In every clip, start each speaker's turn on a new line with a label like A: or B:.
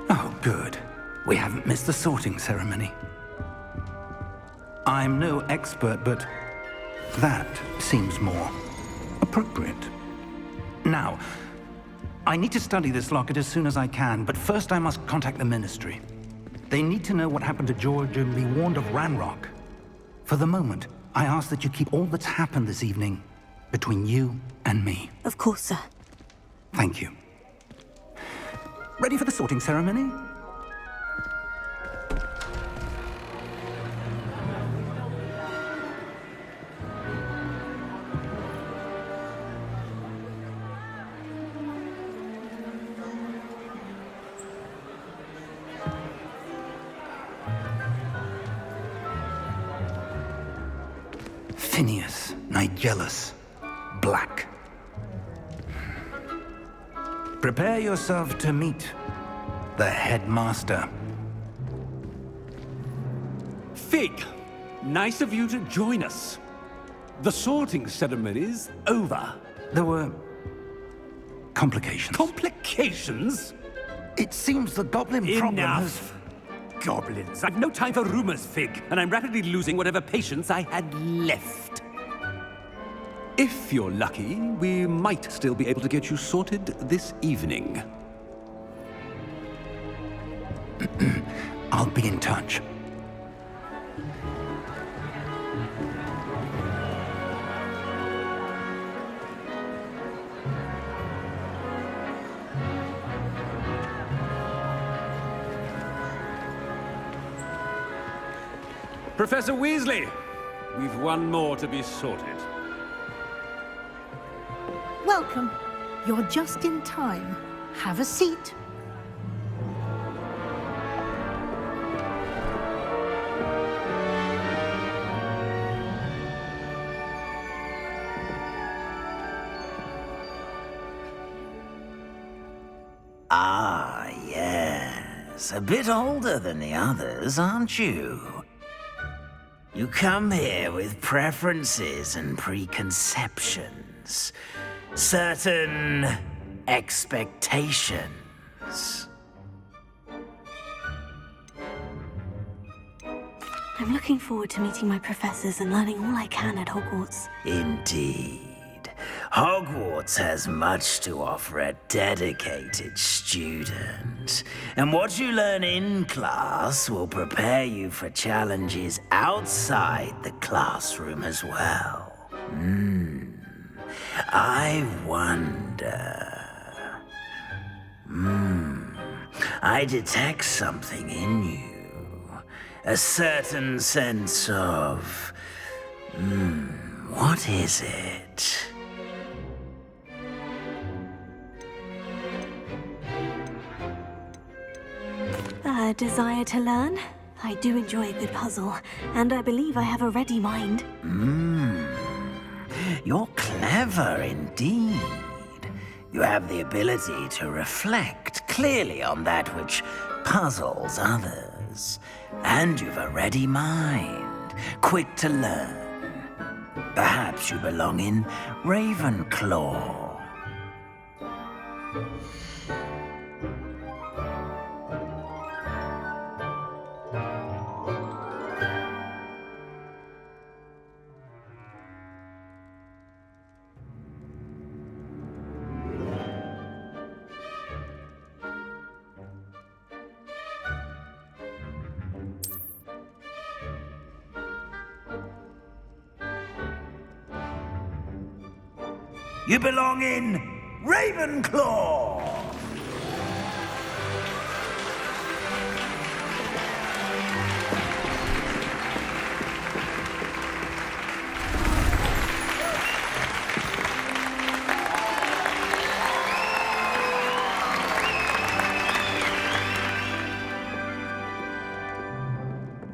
A: Oh, good. We haven't missed the sorting ceremony. I'm no expert, but that seems more appropriate. Now, I need to study this locket as soon as I can, but first I must contact the Ministry. They need to know what happened to George and be warned of Ranrock. For the moment, I ask that you keep all that's happened this evening between you and me.
B: Of course, sir.
A: Thank you. Ready for the sorting ceremony? Phineas, Nigellus, Black. Prepare yourself to meet the headmaster.
C: Fig, nice of you to join us. The sorting ceremony's over.
A: There were complications.
C: Complications?
A: It seems the goblin problem has...
C: Enough! Goblins. I've no time for rumors, Fig, and I'm rapidly losing whatever patience I had left. If you're lucky, we might still be able to get you sorted this evening.
A: I'll be in touch.
C: Professor Weasley, we've one more to be sorted.
D: Welcome. You're just in time. Have a seat.
E: Ah, yes. A bit older than the others, aren't you? You come here with preferences and preconceptions. Certain expectations.
B: I'm looking forward to meeting my professors and learning all I can at Hogwarts.
E: Indeed. Hogwarts has much to offer a dedicated student. And what you learn in class will prepare you for challenges outside the classroom as well. I wonder... I detect something in you. A certain sense of... what is it?
B: A desire to learn? I do enjoy a good puzzle, and I believe I have a ready mind.
E: You're clever indeed. You have the ability to reflect clearly on that which puzzles others. And you've a ready mind, quick to learn. Perhaps you belong in Ravenclaw. You belong in Ravenclaw!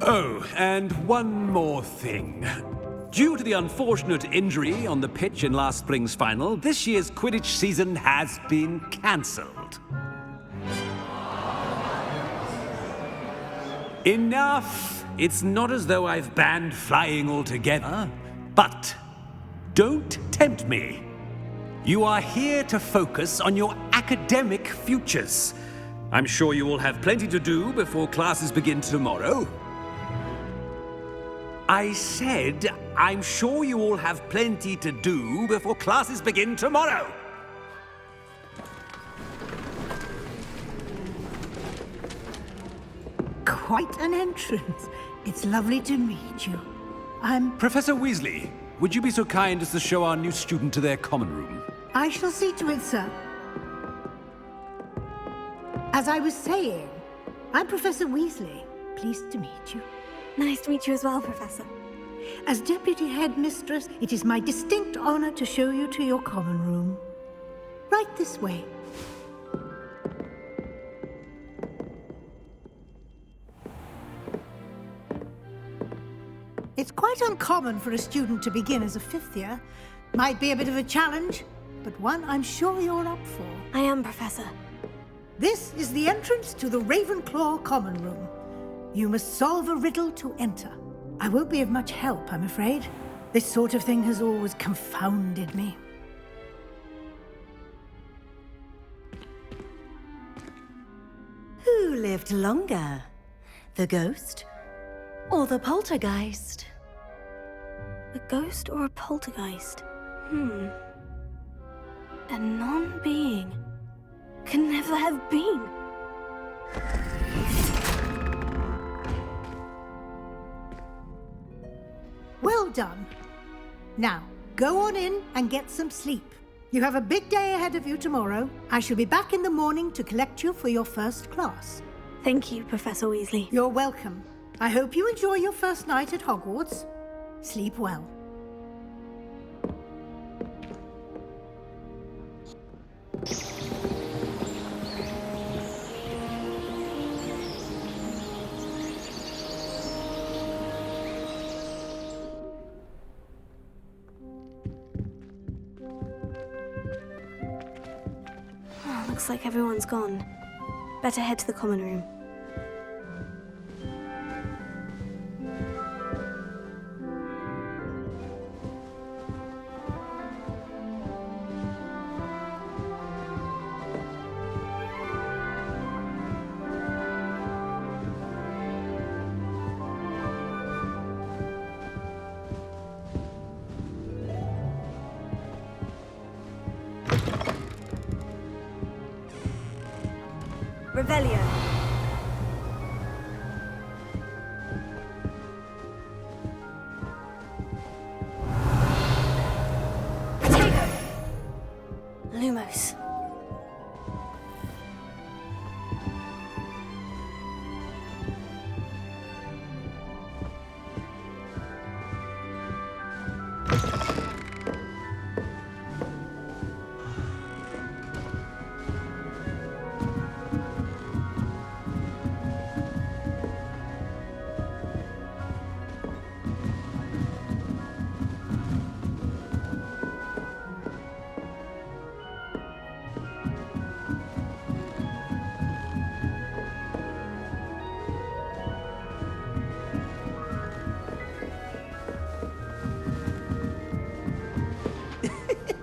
C: Oh, and one more thing. Due to the unfortunate injury on the pitch in last spring's final, this year's Quidditch season has been cancelled. Enough! It's not as though I've banned flying altogether, but don't tempt me. You are here to focus on your academic futures. I'm sure you all have plenty to do before classes begin tomorrow. I said, I'm sure you all have plenty to do before classes begin tomorrow.
D: Quite an entrance. It's lovely to meet you. I'm...
C: Professor Weasley, would you be so kind as to show our new student to their common room?
D: I shall see to it, sir. As I was saying, I'm Professor Weasley. Pleased to meet you.
B: Nice to meet you as well, Professor.
D: As Deputy Headmistress, it is my distinct honor to show you to your common room. Right this way. It's quite uncommon for a student to begin as a fifth year. Might be a bit of a challenge, but one I'm sure you're up for.
B: I am, Professor.
D: This is the entrance to the Ravenclaw Common Room. You must solve a riddle to enter. I won't be of much help, I'm afraid. This sort of thing has always confounded me.
F: Who lived longer? The ghost or the poltergeist?
B: A ghost or a poltergeist? A non-being can never have been.
D: Well done. Now, go on in and get some sleep. You have a big day ahead of you tomorrow. I shall be back in the morning to collect you for your first class.
B: Thank you, Professor Weasley.
D: You're welcome. I hope you enjoy your first night at Hogwarts. Sleep well.
B: Looks like everyone's gone. Better head to the common room. Revelio. Potato. Lumos.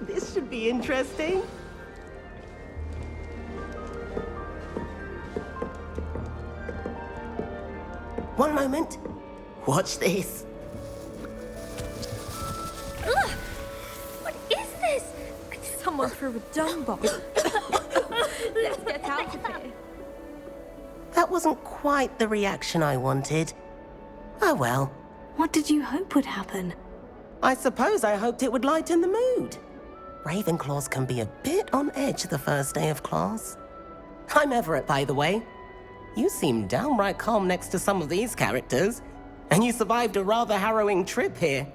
G: This should be interesting. One moment. Watch this.
B: Ugh! What is this? Someone threw a dung bomb. Let's get out of here.
G: That wasn't quite the reaction I wanted. Oh well.
B: What did you hope would happen?
G: I suppose I hoped it would lighten the mood. Ravenclaws can be a bit on edge the first day of class. I'm Everett, by the way. You seem downright calm next to some of these characters, and you survived a rather harrowing trip here.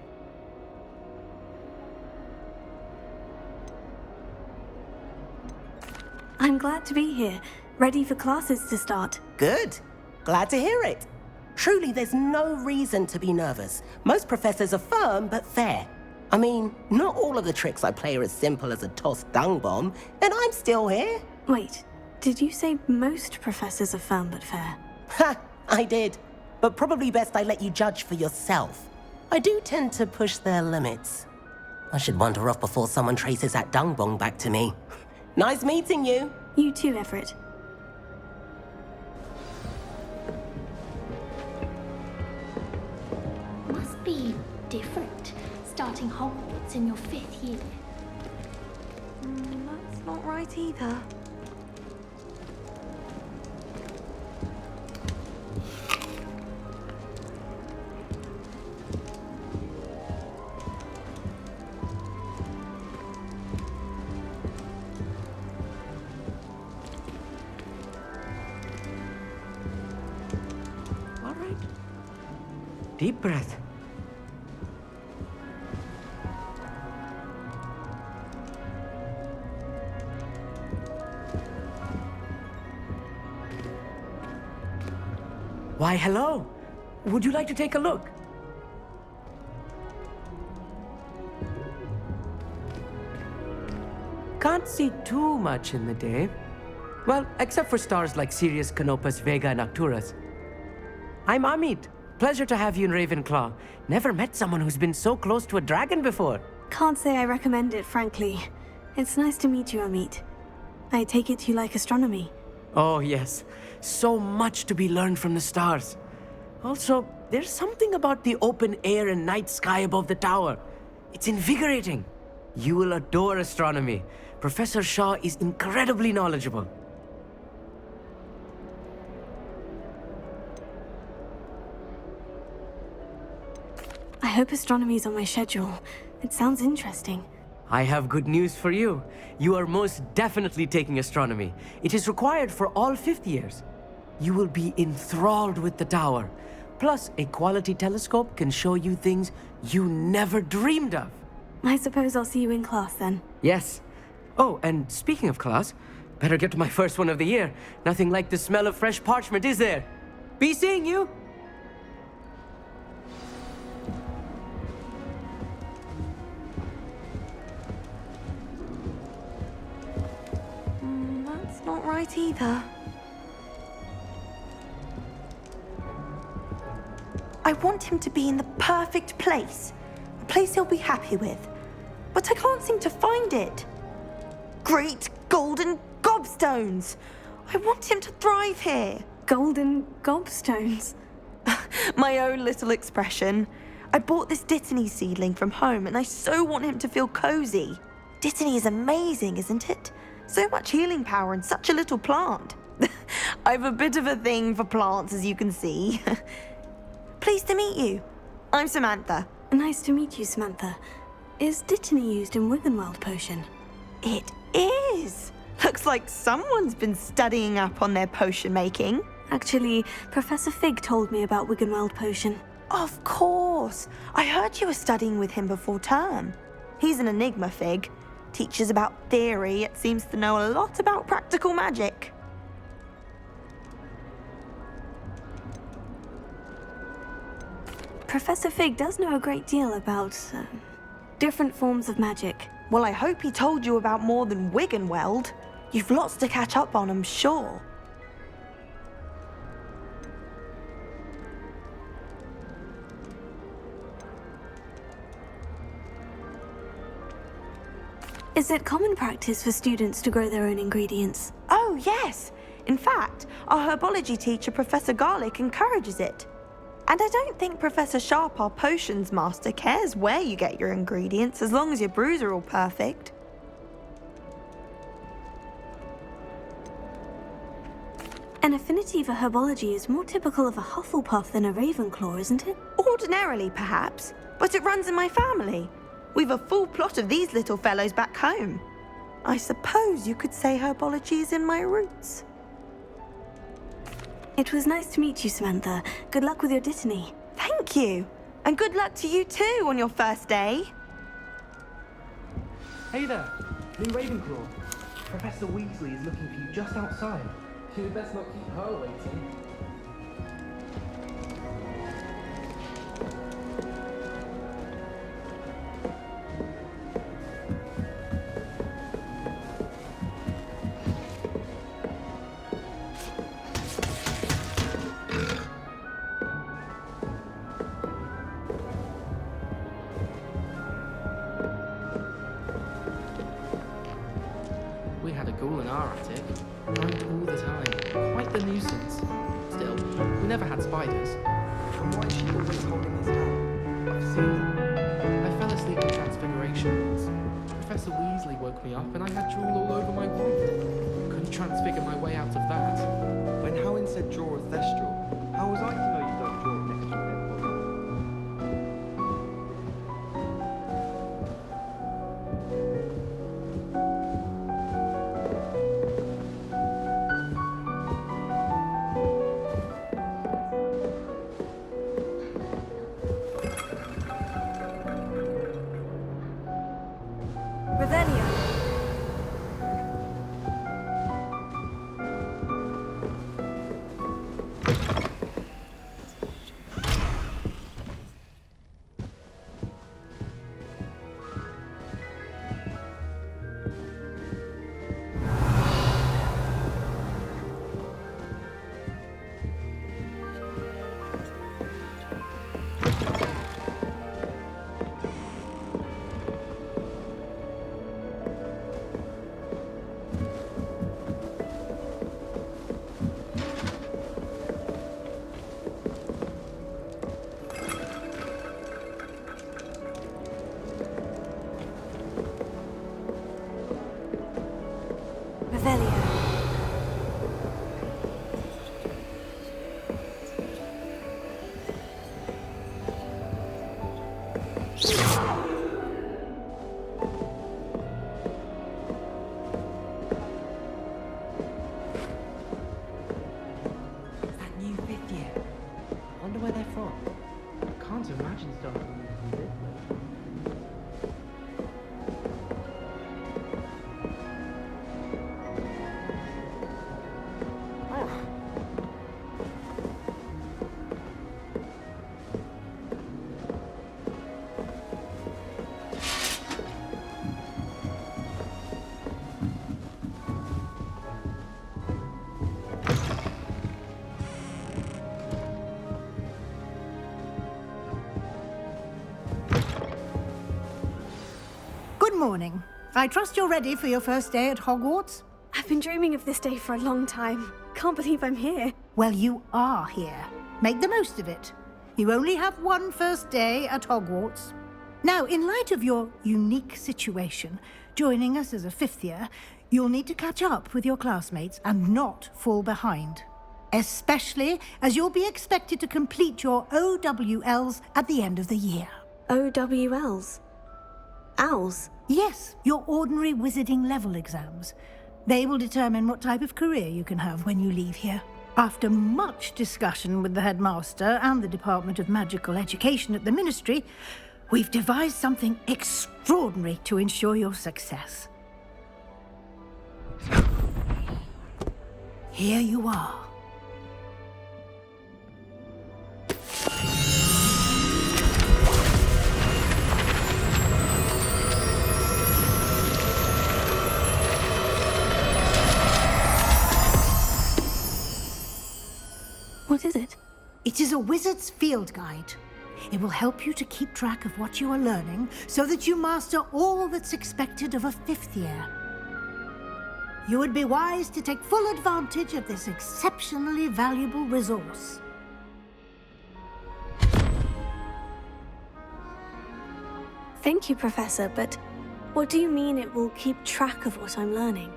B: I'm glad to be here, ready for classes to start.
G: Good. Glad to hear it. Truly, there's no reason to be nervous. Most professors are firm but fair. I mean, not all of the tricks I play are as simple as a tossed dung bomb, and I'm still here.
B: Wait, did you say most professors are firm but fair?
G: Ha! I did. But probably best I let you judge for yourself. I do tend to push their limits. I should wander off before someone traces that dung bomb back to me. Nice meeting you.
B: You too, Everett. starting Hogwarts in your 5th year.
F: That's not right either.
H: All right. Deep breath. Why, hello. Would you like to take a look? Can't see too much in the day. Well, except for stars like Sirius, Canopus, Vega, and Arcturus. I'm Amit. Pleasure to have you in Ravenclaw. Never met someone who's been so close to a dragon before.
F: Can't say I recommend it, frankly. It's nice to meet you, Amit. I take it you like astronomy.
H: Oh, yes. So much to be learned from the stars. Also, there's something about the open air and night sky above the tower. It's invigorating. You will adore astronomy. Professor Shaw is incredibly knowledgeable.
F: I hope astronomy's on my schedule. It sounds interesting.
H: I have good news for you. You are most definitely taking astronomy. It is required for all 5th years. You will be enthralled with the tower. Plus, a quality telescope can show you things you never dreamed of.
F: I suppose I'll see you in class then.
H: Yes. Oh, and speaking of class, better get to my first one of the year. Nothing like the smell of fresh parchment, is there? Be seeing you!
F: That's not right either.
I: I want him to be in the perfect place. A place he'll be happy with. But I can't seem to find it. Great golden gobstones! I want him to thrive here.
F: Golden gobstones.
I: My own little expression. I bought this Dittany seedling from home and I so want him to feel cozy. Dittany is amazing, isn't it? So much healing power in such a little plant. I've a bit of a thing for plants, as you can see. Pleased to meet you. I'm Samantha.
F: Nice to meet you, Samantha. Is Dittany used in Wiggenweld potion?
I: It is. Looks like someone's been studying up on their potion making.
F: Actually, Professor Fig told me about Wiggenweld potion.
I: Of course. I heard you were studying with him before term. He's an enigma, Fig. Teaches about theory, yet seems to know a lot about practical magic.
F: Professor Fig does know a great deal about different forms of magic.
I: Well, I hope he told you about more than Wiggenweld. You've lots to catch up on, I'm sure.
F: Is it common practice for students to grow their own ingredients?
I: Oh, yes. In fact, our herbology teacher, Professor Garlick, encourages it. And I don't think Professor Sharp, our potions master, cares where you get your ingredients as long as your brews are all perfect.
F: An affinity for herbology is more typical of a Hufflepuff than a Ravenclaw, isn't it?
I: Ordinarily, perhaps, but it runs in my family. We've a full plot of these little fellows back home. I suppose you could say herbology is in my roots.
F: It was nice to meet you, Samantha. Good luck with your Dittany.
I: Thank you. And good luck to you too on your first day.
J: Hey there, new Ravenclaw. Professor Weasley is looking for you just outside. You best not keep her waiting. We had a ghoul in our attic. Roamed all the time. Quite the nuisance. Still, we never had spiders. And why is she always holding his hand? I've seen them. I fell asleep sleeping transfiguration was. Professor Weasley woke me up and I had drool all over my wand. Couldn't transfigure my way out of that.
K: When Helen said draw a thestral, how was I to know you don't draw it next to a dead body?
F: Revelio. Revelio.
H: That new fifth year. Wonder where they're from.
J: I can't imagine starting from this place.
D: Good morning. I trust you're ready for your first day at Hogwarts?
F: I've been dreaming of this day for a long time. Can't believe I'm here.
D: Well, you are here. Make the most of it. You only have one first day at Hogwarts. Now, in light of your unique situation, joining us as a fifth year, you'll need to catch up with your classmates and not fall behind. Especially as you'll be expected to complete your OWLs at the end of the year.
F: OWLs? Owls?
D: Yes, your ordinary wizarding level exams. They will determine what type of career you can have when you leave here. After much discussion with the headmaster and the Department of Magical Education at the Ministry, we've devised something extraordinary to ensure your success. Here you are.
F: What is it?
D: It is a wizard's field guide. It will help you to keep track of what you are learning so that you master all that's expected of a fifth year. You would be wise to take full advantage of this exceptionally valuable resource.
F: Thank you, Professor, but what do you mean it will keep track of what I'm learning?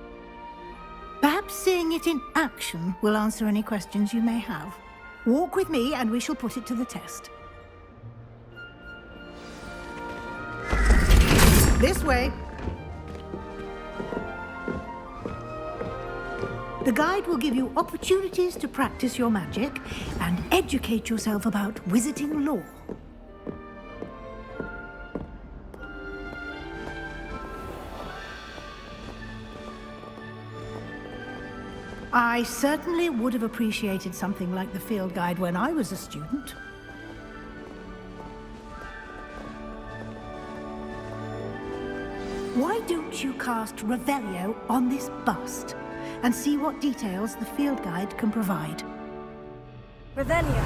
D: Perhaps seeing it in action will answer any questions you may have. Walk with me and we shall put it to the test. This way. The guide will give you opportunities to practice your magic and educate yourself about wizarding lore. I certainly would have appreciated something like the field guide when I was a student. Why don't you cast Revelio on this bust and see what details the field guide can provide?
F: Revelio.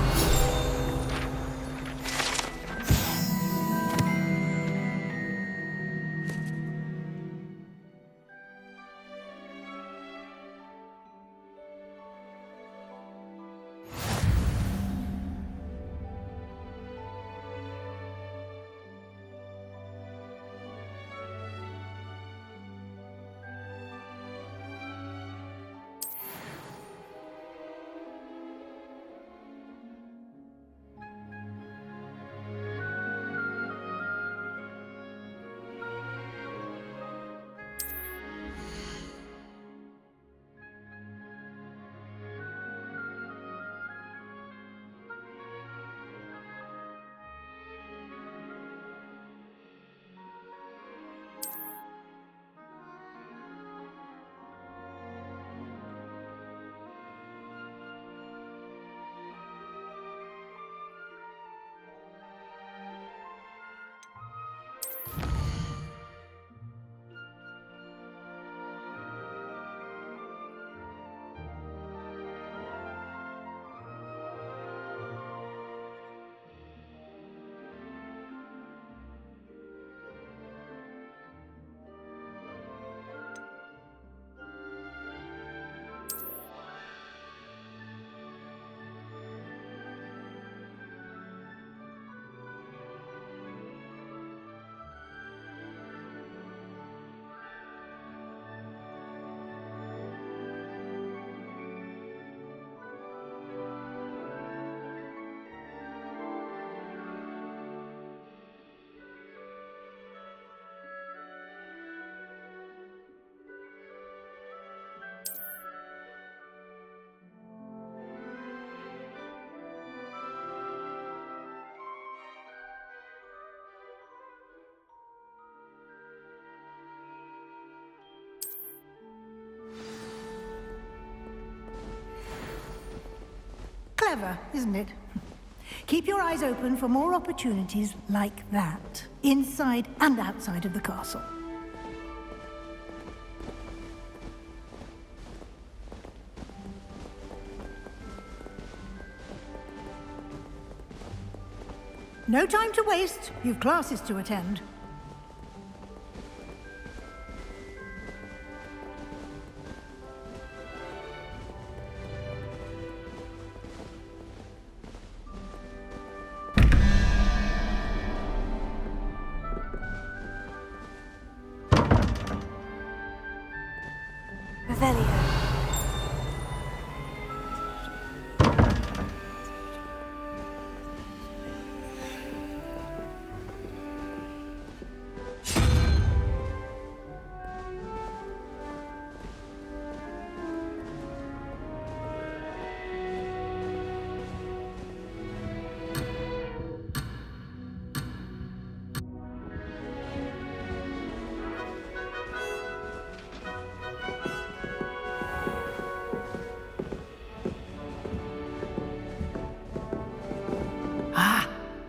D: clever, isn't it? Keep your eyes open for more opportunities like that, inside and outside of the castle. No time to waste. You've classes to attend.
F: Revelio.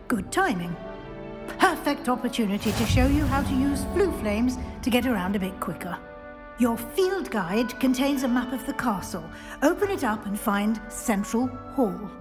D: Good timing. Perfect opportunity to show you how to use flue flames to get around a bit quicker. Your field guide contains a map of the castle. Open it up and find Central Hall.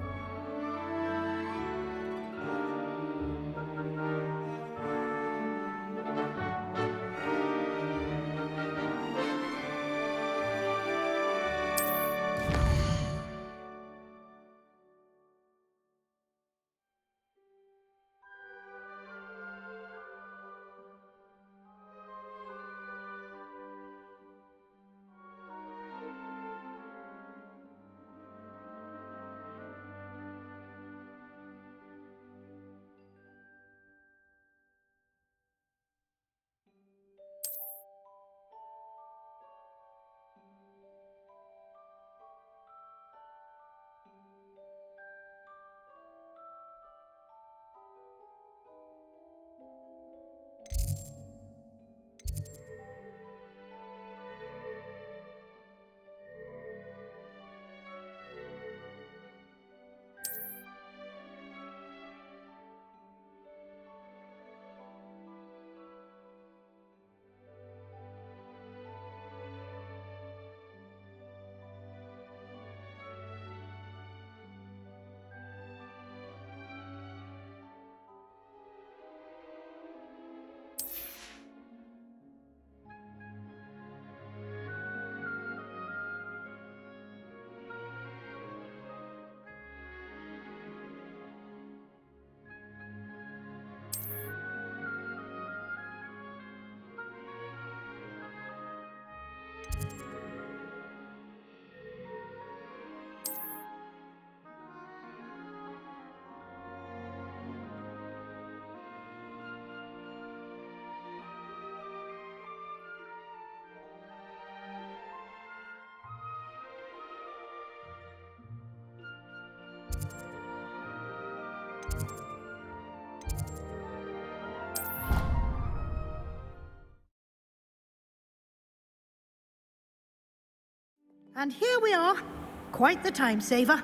D: And here we are. Quite the time saver.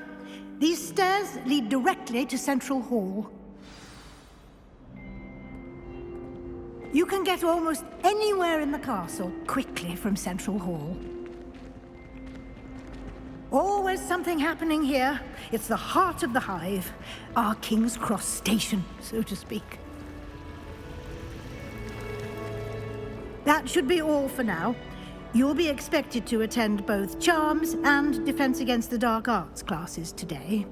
D: These stairs lead directly to Central Hall. You can get almost anywhere in the castle quickly from Central Hall. Always something happening here. It's the heart of the hive, our King's Cross station, so to speak. That should be all for now. You'll be expected to attend both Charms and Defense Against the Dark Arts classes today.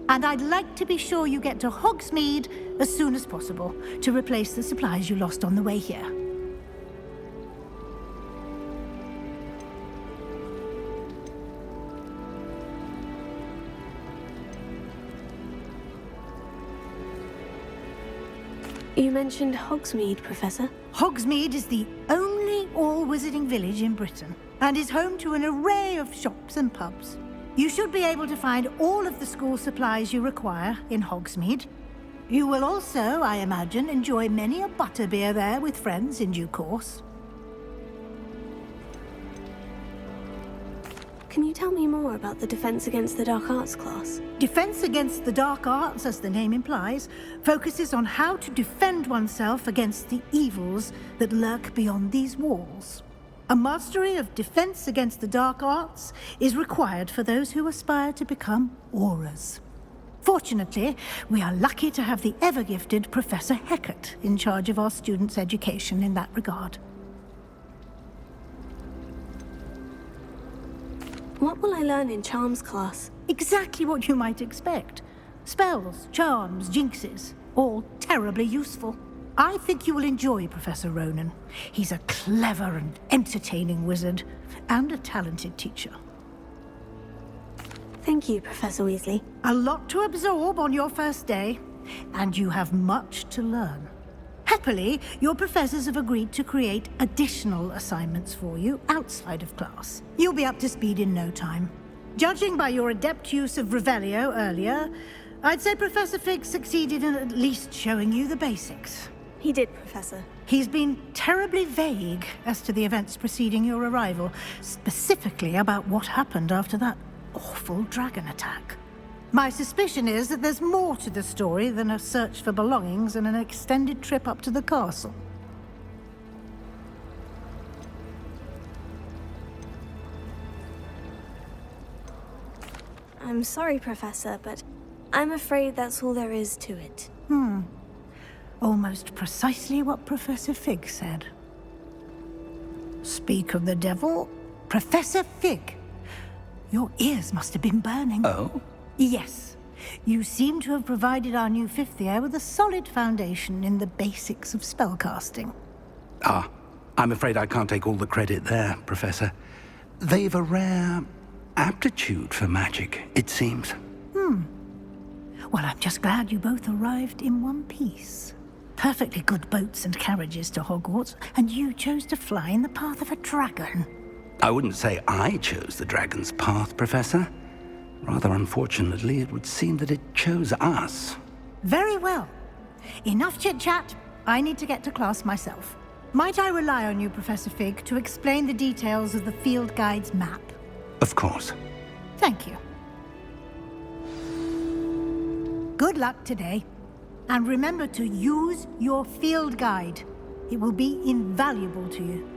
D: And I'd like to be sure you get to Hogsmeade as soon as possible to replace the supplies you lost on the way here.
F: You mentioned Hogsmeade, Professor.
D: Hogsmeade is the only all-wizarding village in Britain and is home to an array of shops and pubs. You should be able to find all of the school supplies you require in Hogsmeade. You will also, I imagine, enjoy many a butterbeer there with friends in due course.
F: Can you tell me more about the Defense Against the Dark Arts class?
D: Defense Against the Dark Arts, as the name implies, focuses on how to defend oneself against the evils that lurk beyond these walls. A mastery of Defense Against the Dark Arts is required for those who aspire to become Aurors. Fortunately, we are lucky to have the ever-gifted Professor Heckert in charge of our students' education in that regard.
F: What will I learn in Charms class?
D: Exactly what you might expect. Spells, charms, jinxes, all terribly useful. I think you will enjoy Professor Ronan. He's a clever and entertaining wizard, and a talented teacher.
F: Thank you, Professor Weasley.
D: A lot to absorb on your first day, and you have much to learn. Happily, your professors have agreed to create additional assignments for you outside of class. You'll be up to speed in no time. Judging by your adept use of Revelio earlier, I'd say Professor Fig succeeded in at least showing you the basics.
F: He did, Professor.
D: He's been terribly vague as to the events preceding your arrival, specifically about what happened after that awful dragon attack. My suspicion is that there's more to the story than a search for belongings and an extended trip up to the castle.
F: I'm sorry, Professor, but I'm afraid that's all there is to it.
D: Almost precisely what Professor Fig said. Speak of the devil, Professor Fig. Your ears must have been burning.
A: Oh?
D: Yes. You seem to have provided our new fifth year with a solid foundation in the basics of spellcasting.
A: Ah, I'm afraid I can't take all the credit there, Professor. They've a rare aptitude for magic, it seems.
D: Well, I'm just glad you both arrived in one piece. Perfectly good boats and carriages to Hogwarts, and you chose to fly in the path of a dragon.
A: I wouldn't say I chose the dragon's path, Professor. Rather unfortunately, it would seem that it chose us.
D: Very well. Enough chit-chat. I need to get to class myself. Might I rely on you, Professor Fig, to explain the details of the field guide's map?
A: Of course.
D: Thank you. Good luck today. And remember to use your field guide. It will be invaluable to you.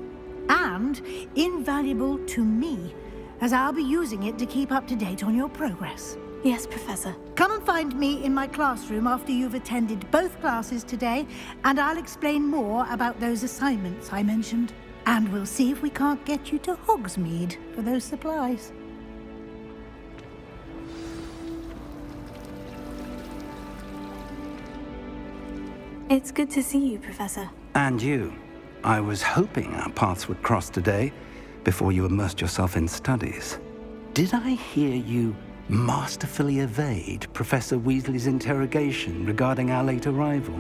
D: And invaluable to me, as I'll be using it to keep up to date on your progress.
F: Yes, Professor.
D: Come and find me in my classroom after you've attended both classes today, and I'll explain more about those assignments I mentioned. And we'll see if we can't get you to Hogsmeade for those supplies.
F: It's good to see you, Professor.
A: And you. I was hoping our paths would cross today, before you immersed yourself in studies. Did I hear you masterfully evade Professor Weasley's interrogation regarding our late arrival?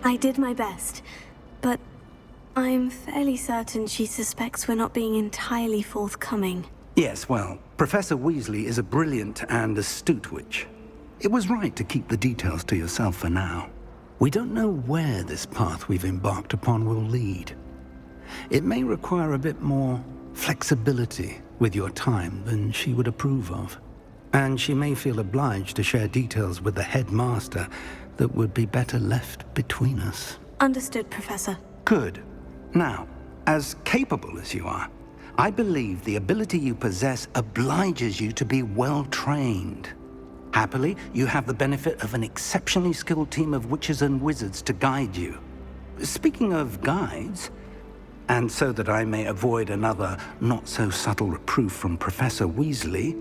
F: I did my best, but I'm fairly certain she suspects we're not being entirely forthcoming.
A: Yes, well, Professor Weasley is a brilliant and astute witch. It was right to keep the details to yourself for now. We don't know where this path we've embarked upon will lead. It may require a bit more flexibility with your time than she would approve of. And she may feel obliged to share details with the headmaster that would be better left between us.
F: Understood, Professor.
A: Good. Now, as capable as you are, I believe the ability you possess obliges you to be well-trained. Happily, you have the benefit of an exceptionally skilled team of witches and wizards to guide you. Speaking of guides, and so that I may avoid another not-so-subtle reproof from Professor Weasley,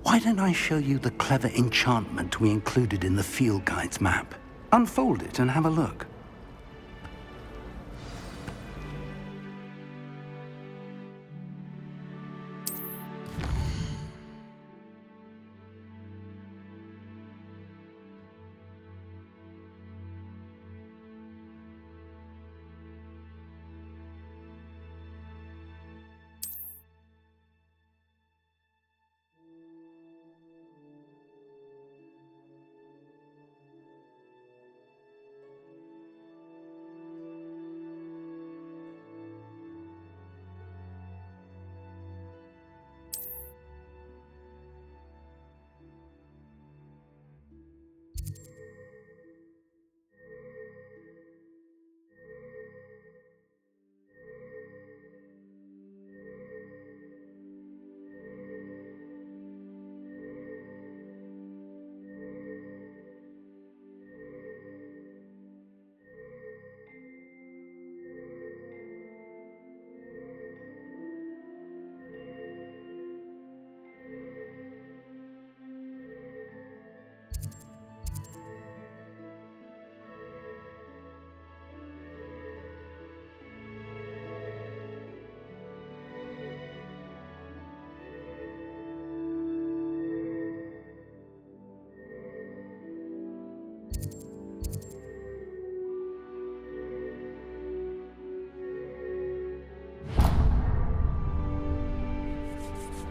A: why don't I show you the clever enchantment we included in the field guide's map? Unfold it and have a look.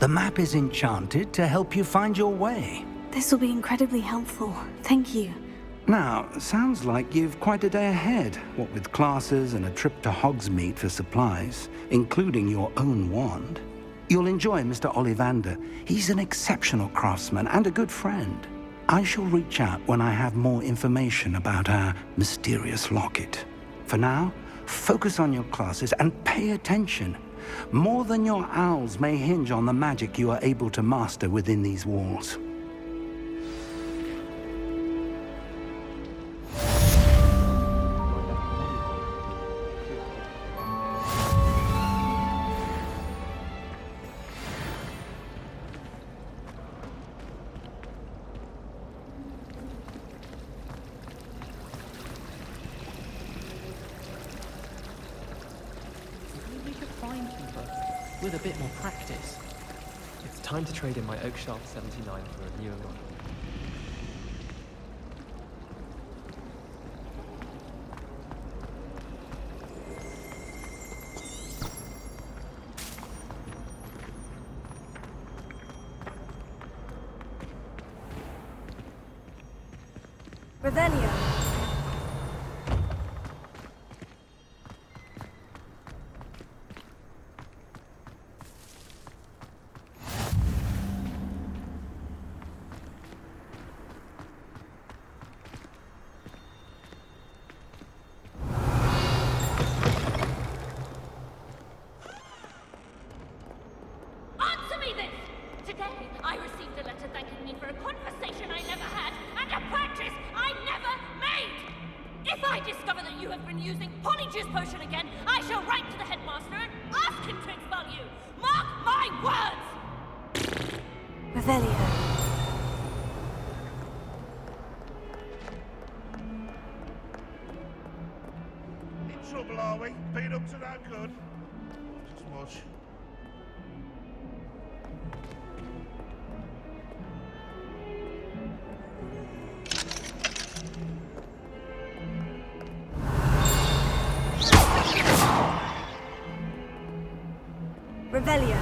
A: The map is enchanted to help you find your way.
F: This will be incredibly helpful. Thank you.
A: Now, sounds like you've quite a day ahead, what with classes and a trip to Hogsmeade for supplies, including your own wand. You'll enjoy Mr. Ollivander. He's an exceptional craftsman and a good friend. I shall reach out when I have more information about our mysterious locket. For now, focus on your classes and pay attention. More than your owls may hinge on the magic you are able to master within these walls.
J: Maybe we could find Keeper with a bit more practice.
K: It's time to trade in my Oakshaft 79 for a newer one.
B: Revelio.
L: Answer me this! Today, I received a letter thanking me for a conversation I never had and a practice I never made! If I discover that you have been using Polyjuice Potion again, I shall write to the headmaster and ask him to expel you! Mark my words!
F: Revelio.
M: In trouble, are we? Been up to no good? Just watch.
B: Revelio.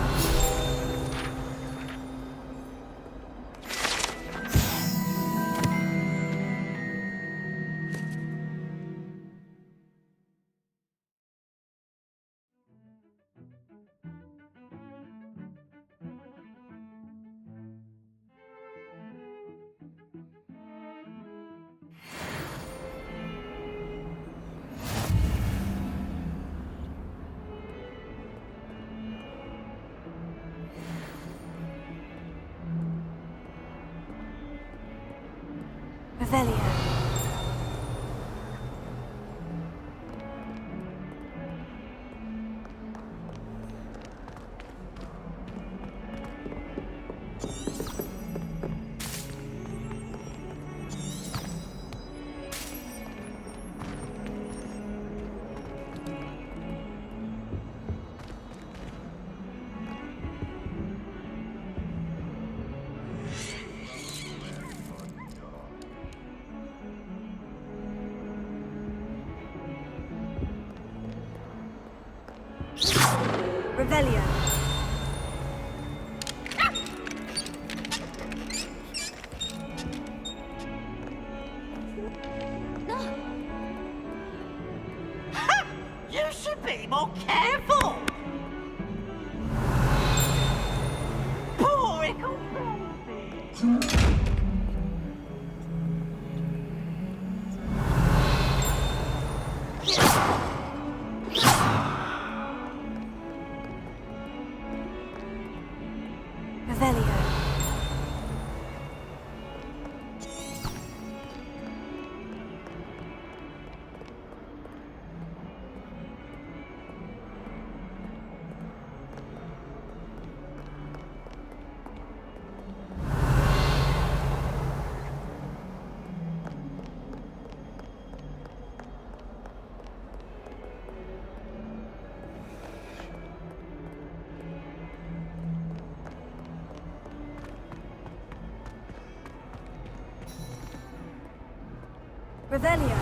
F: Revelio.
B: Revelio.
L: You should be more careful! Poor ickle baby!
F: Revelio.
B: Revelio.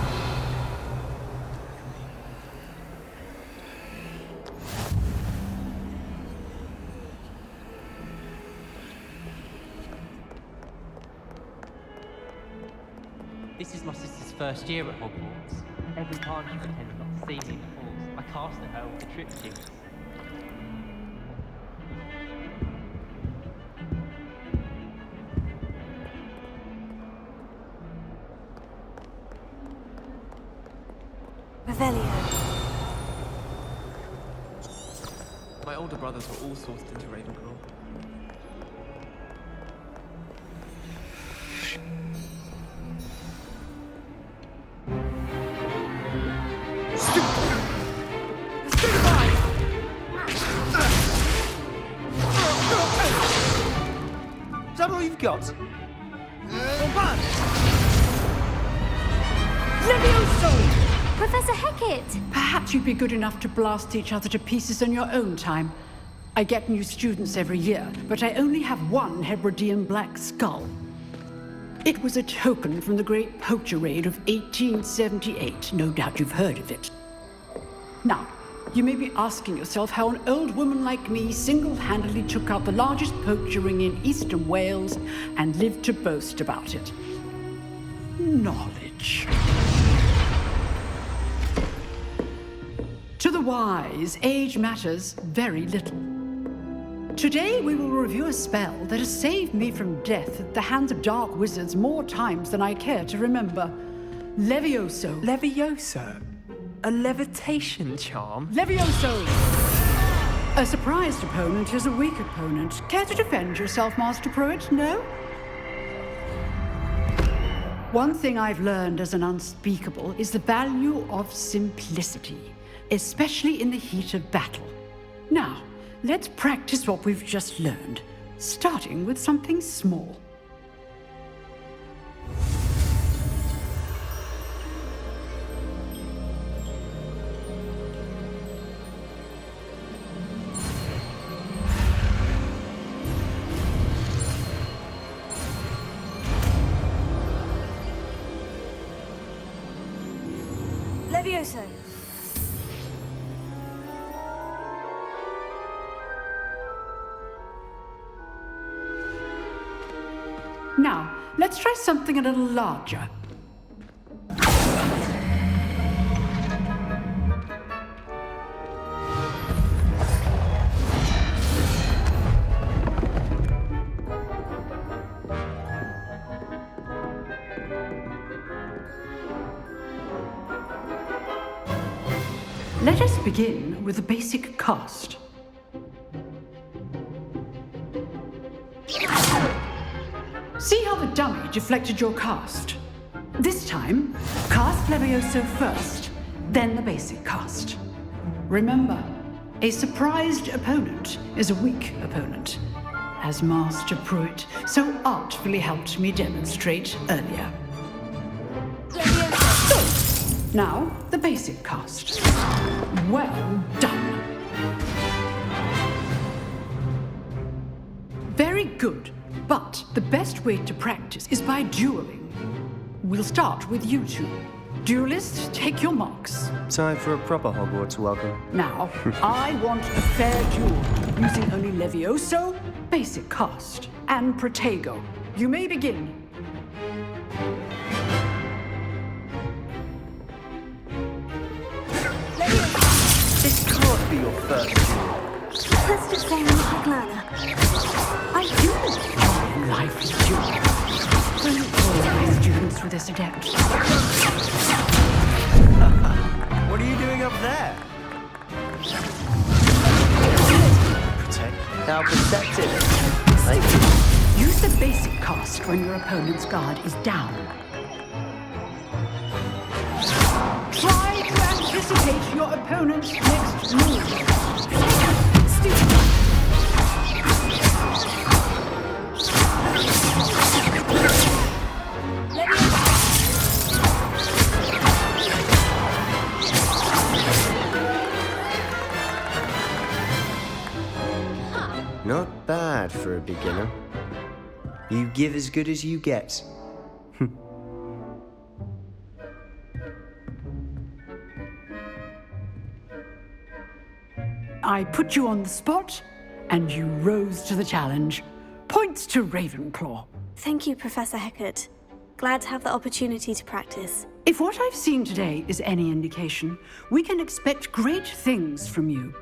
N: This is my sister's first year at Hogwarts. Every time she pretended not to see me in the halls, I cast at her with the trip jinx.
F: Revelio.
J: My older brothers were all sorted into Ravenclaw.
H: Is that all you've got?
O: Levioso!
B: Professor Hecat!
O: Perhaps you'd be good enough to blast each other to pieces on your own time. I get new students every year, but I only have one Hebridean black skull. It was a token from the Great Poacher Raid of 1878. No doubt you've heard of it. Now, you may be asking yourself how an old woman like me single-handedly took out the largest poacher ring in eastern Wales and lived to boast about it. Knowledge. To the wise, age matters very little. Today we will review a spell that has saved me from death at the hands of dark wizards more times than I care to remember. Levioso.
H: Levioso? A levitation charm?
O: Levioso! A surprised opponent is a weak opponent. Care to defend yourself, Master Pruitt? No? One thing I've learned as an unspeakable is the value of simplicity, especially in the heat of battle. Now, let's practice what we've just learned, starting with something small.
F: Levioso.
O: Now, let's try something a little larger. Let us begin with a basic cast. See how the dummy deflected your cast? This time, cast Levioso first, then the basic cast. Remember, a surprised opponent is a weak opponent, as Master Pruitt so artfully helped me demonstrate earlier. Now, the basic cast. Well done. Very good, but the best way to practice is by dueling. We'll start with you two. Duelists, take your marks.
K: Time for a proper Hogwarts welcome.
O: Now, I want a fair duel, using only Levioso, basic cast, and Protego. You may begin.
H: This can't be your first duel.
F: Let's just say I'm a quick learner.
O: I do life is duel. All my students for this adept.
K: What are you doing up there? Protect. How perceptive. Thank you.
O: Use the basic cast when your opponent's guard is down. Try to anticipate your opponent's next move.
K: Not bad for a beginner. You give as good as you get.
O: I put you on the spot, and you rose to the challenge. Points to Ravenclaw.
F: Thank you, Professor Hecat. Glad to have the opportunity to practice.
O: If what I've seen today is any indication, we can expect great things from you.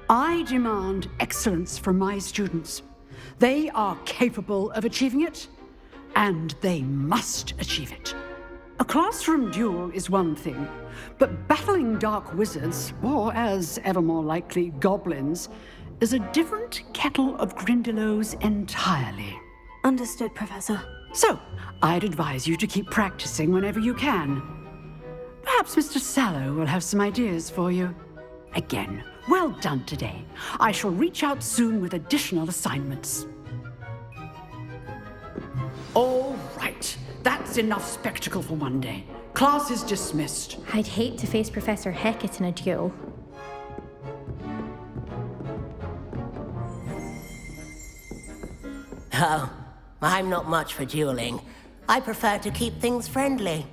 O: I demand excellence from my students. They are capable of achieving it, and they must achieve it. A classroom duel is one thing, but battling dark wizards, or as ever more likely, goblins, is a different kettle of Grindylows entirely.
F: Understood, Professor.
O: So, I'd advise you to keep practicing whenever you can. Perhaps Mr. Sallow will have some ideas for you. Again, well done today. I shall reach out soon with additional assignments. All right. That's enough spectacle for one day. Class is dismissed.
B: I'd hate to face Professor Hecat in a duel.
G: Oh, I'm not much for dueling. I prefer to keep things friendly.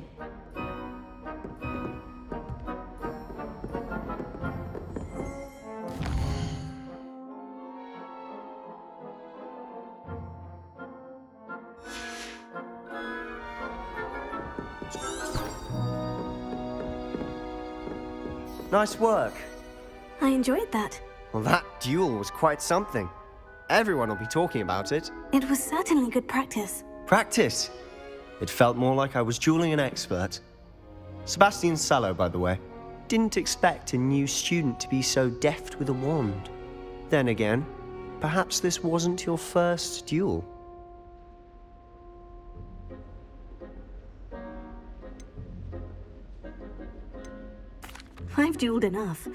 K: Nice work.
F: I enjoyed that.
K: Well, that duel was quite something. Everyone will be talking about it.
F: It was certainly good practice.
K: Practice? It felt more like I was dueling an expert. Sebastian Sallow, by the way. Didn't expect a new student to be so deft with a wand. Then again, perhaps this wasn't your first duel.
F: I've dueled enough.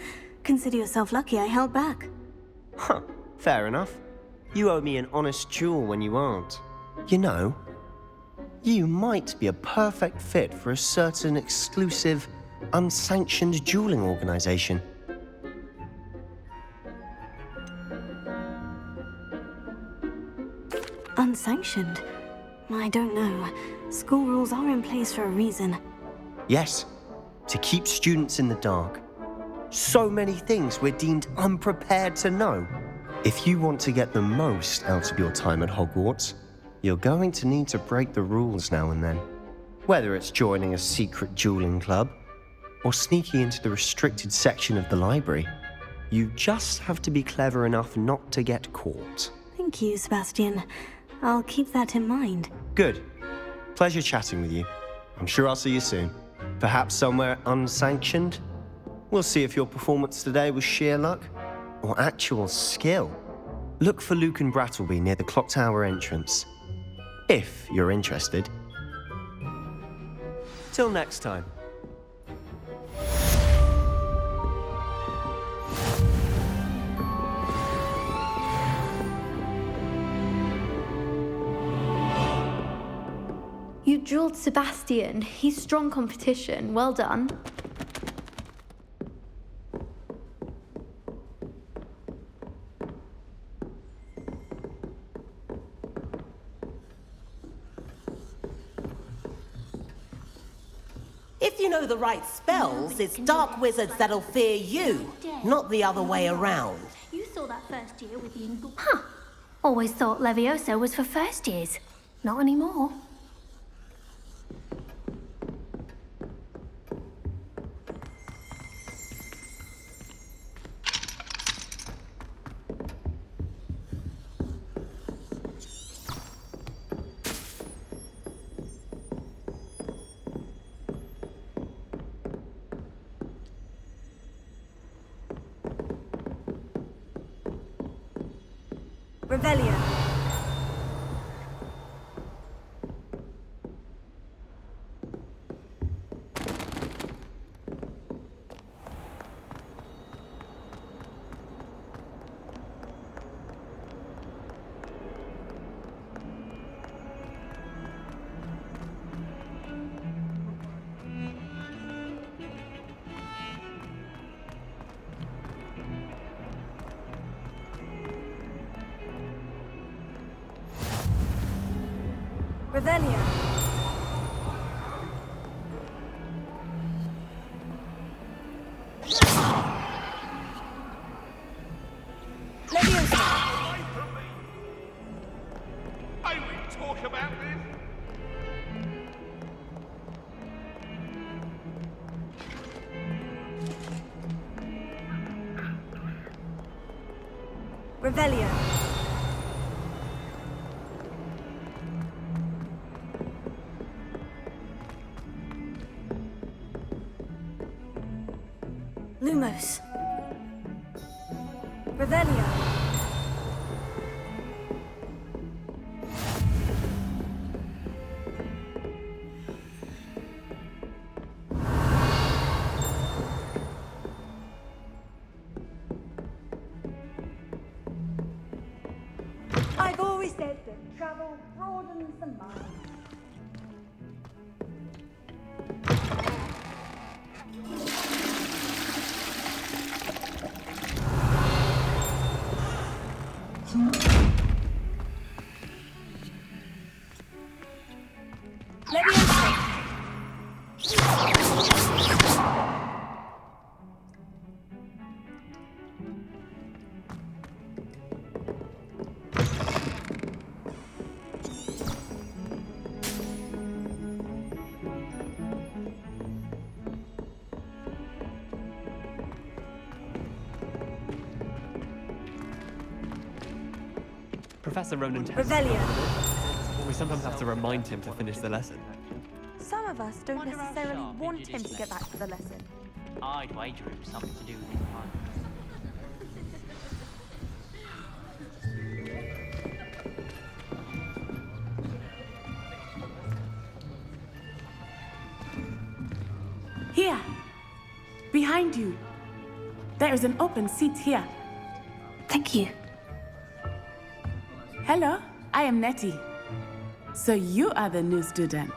F: Consider yourself lucky I held back.
K: Huh, fair enough. You owe me an honest duel when you aren't. You know, you might be a perfect fit for a certain exclusive, unsanctioned dueling organization.
F: Unsanctioned? I don't know. School rules are in place for a reason.
K: Yes, to keep students in the dark. So many things we're deemed unprepared to know. If you want to get the most out of your time at Hogwarts, you're going to need to break the rules now and then. Whether it's joining a secret dueling club, or sneaking into the restricted section of the library, you just have to be clever enough not to get caught.
F: Thank you, Sebastian. I'll keep that in mind.
K: Good. Pleasure chatting with you. I'm sure I'll see you soon. Perhaps somewhere unsanctioned? We'll see if your performance today was sheer luck or actual skill. Look for Luke and Brattleby near the clock tower entrance, if you're interested. Till next time.
B: You dueled Sebastian. He's strong competition. Well done.
G: If you know the right spells, it's dark wizards that'll fear you, not the other way around.
L: You saw that first year with the Huh. Always thought Levioso was for first years. Not anymore.
F: Revelio. Revelio. Leviosa.
M: I will talk about this.
F: Revelio. Lumos. Revelio.
P: I've always said that travel broadens the mind.
Q: Professor Ronan tests but we sometimes have to remind him to finish the lesson.
I: Some of us don't necessarily want him to get back to the lesson.
N: I'd wager it was something to do with his mind.
R: Here, behind you. There is an open seat here.
F: Thank you.
R: Hello, I am Nettie. So you are the new student.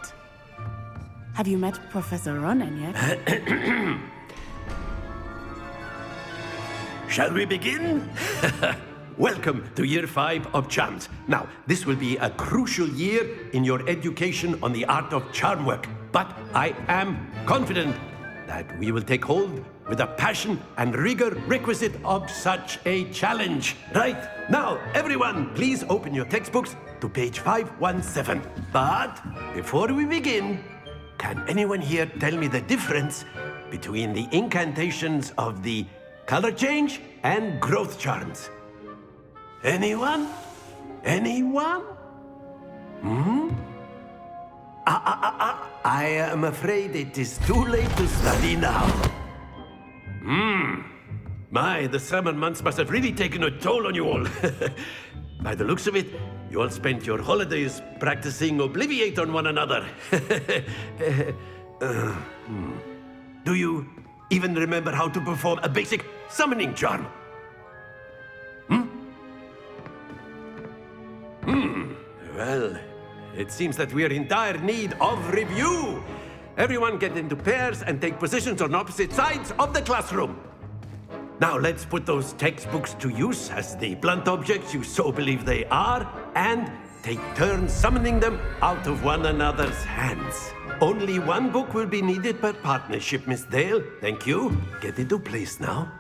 R: Have you met Professor Ronan yet?
S: Shall we begin? Welcome to Year 5 of Charms. Now, this will be a crucial year in your education on the art of charm work. But I am confident that we will take hold with the passion and rigor requisite of such a challenge. Right, now, everyone, please open your textbooks to page 517. But before we begin, can anyone here tell me the difference between the incantations of the color change and growth charms? Anyone? Anyone? I am afraid it is too late to study now. My, the summer months must have really taken a toll on you all. By the looks of it, you all spent your holidays practicing Obliviate on one another. Do you even remember how to perform a basic summoning charm? Well, it seems that we are in dire need of review. Everyone get into pairs and take positions on opposite sides of the classroom. Now let's put those textbooks to use as the blunt objects you so believe they are, and take turns summoning them out of one another's hands. Only one book will be needed per partnership, Miss Dale. Thank you. Get into place now.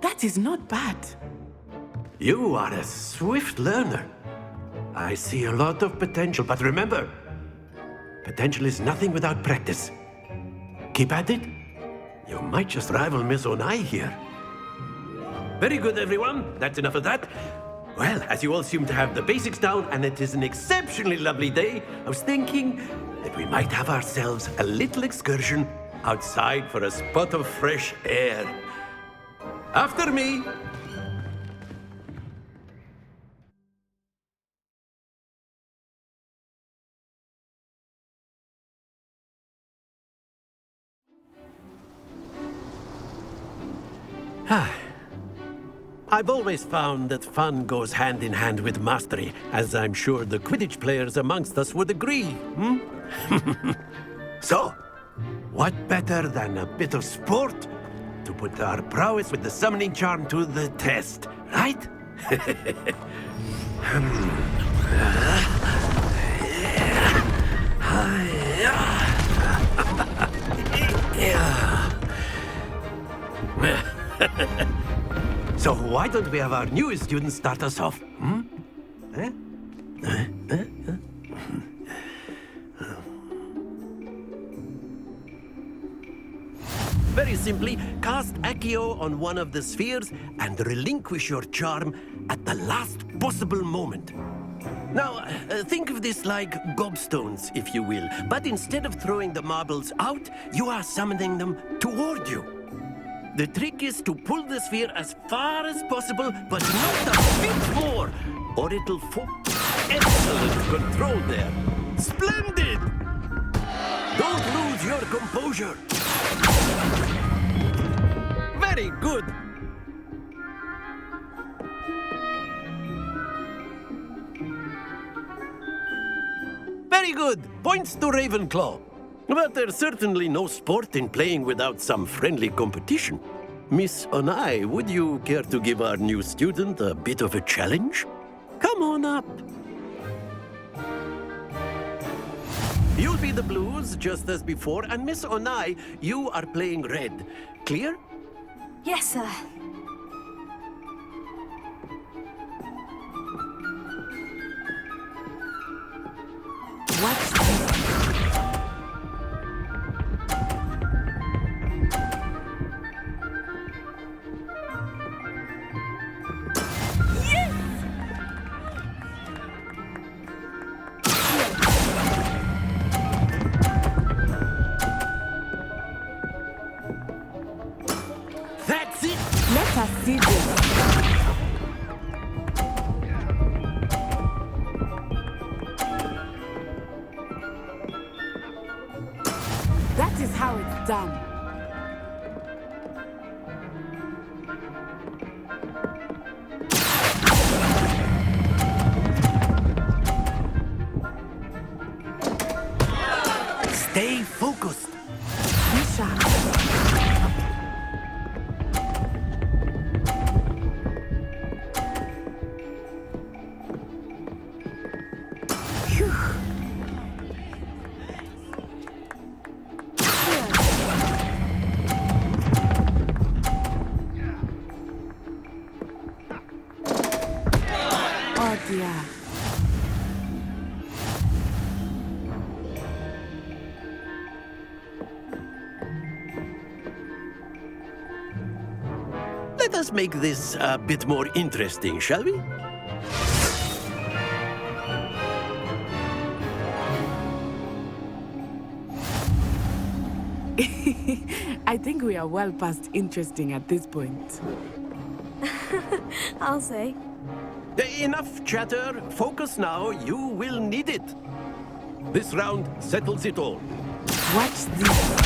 R: That is not bad.
S: You are a swift learner. I see a lot of potential, but remember, potential is nothing without practice. Keep at it. You might just rival Miss Onai here. Very good, everyone. That's enough of that. Well, as you all seem to have the basics down, and it is an exceptionally lovely day, I was thinking that we might have ourselves a little excursion outside for a spot of fresh air. After me. I've always found that fun goes hand in hand with mastery, as I'm sure the Quidditch players amongst us would agree. So, what better than a bit of sport to put our prowess with the summoning charm to the test, right? So why don't we have our newest student start us off? Hmm? Eh? Very simply, cast Accio on one of the spheres and relinquish your charm at the last possible moment. Now, think of this like gobstones, if you will. But instead of throwing the marbles out, you are summoning them toward you. The trick is to pull the sphere as far as possible, but not a bit more, or it'll fall. Excellent control there. Splendid! Don't lose your composure. Very good. Very good. Points to Ravenclaw. But there's certainly no sport in playing without some friendly competition. Miss Onai, would you care to give our new student a bit of a challenge? Come on up. You'll be the blues, just as before, and Miss Onai, you are playing red. Clear?
F: Yes, sir.
R: What's this?
S: That's it!
R: Let us see this. That is how it's done.
S: Stay focused.
R: Misha. Oh dear.
S: Let us make this a bit more interesting, shall we?
R: I think we are well past interesting at this point.
F: I'll say.
S: Enough chatter. Focus now. You will need it. This round settles it all.
R: Watch this.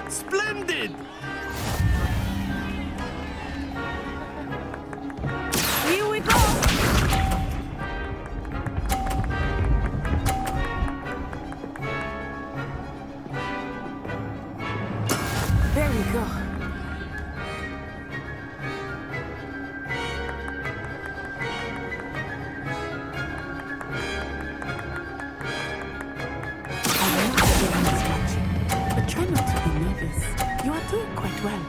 S: Splendid!
R: Here we go! There we go. But try not to be nervous. You are doing quite well.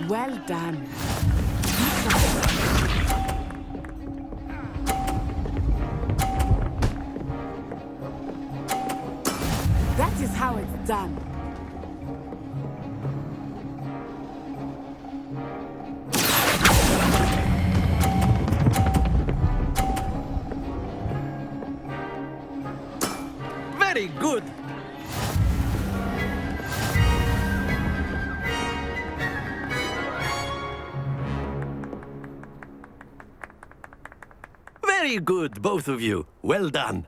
R: Well done. That is how it's done.
S: Very good. Very good, both of you. Well done.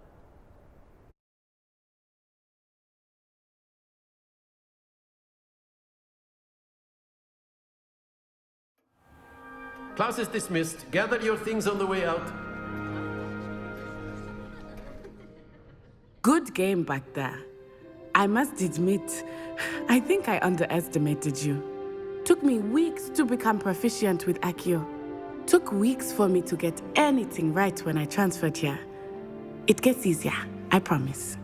S: Class is dismissed. Gather your things on the way out.
R: Good game back there. I must admit, I think I underestimated you. Took me weeks to become proficient with Accio. Took weeks for me to get anything right when I transferred here. It gets easier, I promise.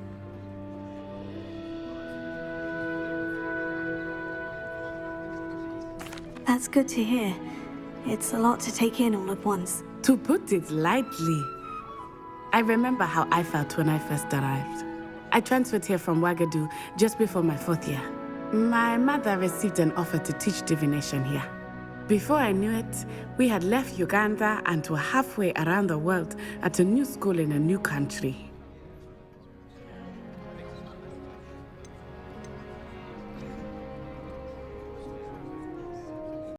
F: That's good to hear. It's a lot to take in all at once.
R: To put it lightly, I remember how I felt when I first arrived. I transferred here from Wagadu just before my 4th year. My mother received an offer to teach divination here. Before I knew it, we had left Uganda and were halfway around the world at a new school in a new country.